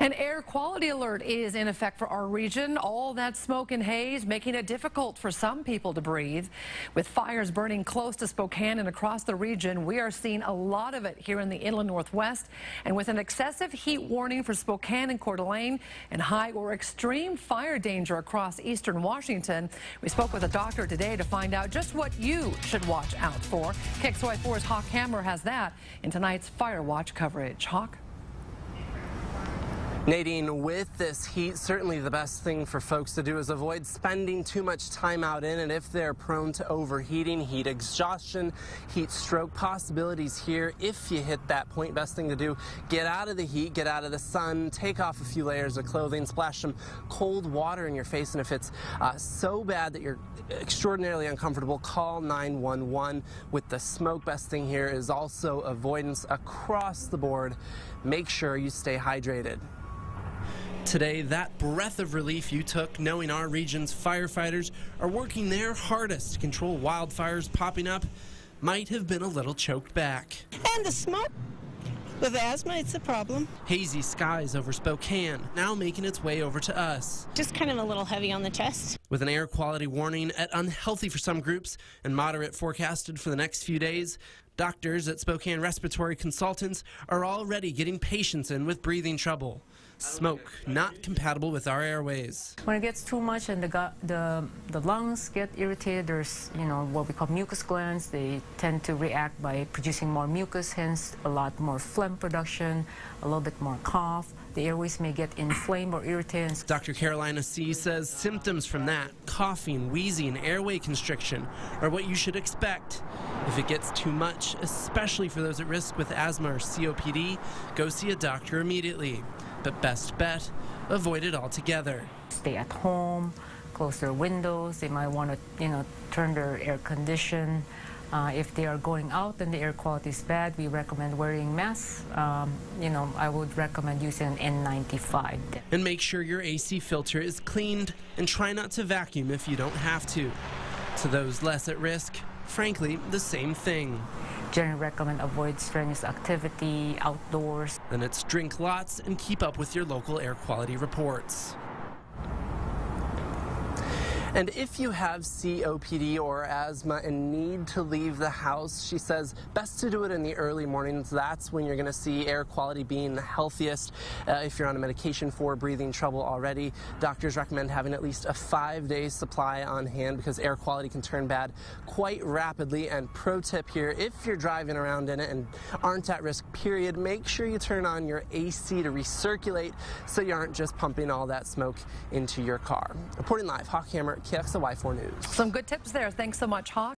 An air quality alert is in effect for our region. All that smoke and haze making it difficult for some people to breathe. With fires burning close to Spokane and across the region, we are seeing a lot of it here in the inland northwest. And with an excessive heat warning for Spokane and Coeur d'Alene and high or extreme fire danger across eastern Washington, we spoke with a doctor today to find out just what you should watch out for. KXLY4's Hawk Hammer has that in tonight's Fire Watch coverage. Hawk? Nadine, with this heat, certainly the best thing for folks to do is avoid spending too much time out in it if they're prone to overheating, heat exhaustion, heat stroke possibilities here. If you hit that point, best thing to do, get out of the heat, get out of the sun, take off a few layers of clothing, splash some cold water in your face, and if it's so bad that you're extraordinarily uncomfortable, call 911. With the smoke, best thing here is also avoidance across the board. Make sure you stay hydrated. Today, that breath of relief you took knowing our region's firefighters are working their hardest to control wildfires popping up might have been a little choked back. And the smoke. With asthma, it's a problem. Hazy skies over Spokane, now making its way over to us. Just kind of a little heavy on the chest. With an air quality warning at unhealthy for some groups and moderate forecasted for the next few days, doctors at Spokane Respiratory Consultants are already getting patients in with breathing trouble. Smoke not compatible with our airways. When it gets too much and the lungs get irritated, there's what we call mucus glands. They tend to react by producing more mucus, hence a lot more phlegm production, a little bit more cough. The airways may get inflamed or irritated. Dr. Carolina C. says symptoms from that, coughing, wheezing, airway constriction, are what you should expect. If it gets too much, especially for those at risk with asthma or COPD, go see a doctor immediately. But best bet, avoid it altogether. Stay at home, close their windows. They might want to, turn their air condition. If they are going out and the air quality is bad, we recommend wearing masks. I would recommend using an N95. And make sure your AC filter is cleaned and try not to vacuum if you don't have to. To those less at risk, frankly, the same thing. Generally recommend avoid strenuous activity outdoors. Then it's drink lots and keep up with your local air quality reports. And if you have COPD or asthma and need to leave the house, she says best to do it in the early mornings. That's when you're going to see air quality being the healthiest. If you're on a medication for breathing trouble already, doctors recommend having at least a 5-day supply on hand because air quality can turn bad quite rapidly. And pro tip here, if you're driving around in it and aren't at risk, period, make sure you turn on your AC to recirculate so you aren't just pumping all that smoke into your car. Reporting live, Hawk Hammer, KXLY4 News. Some good tips there. Thanks so much, Hawk.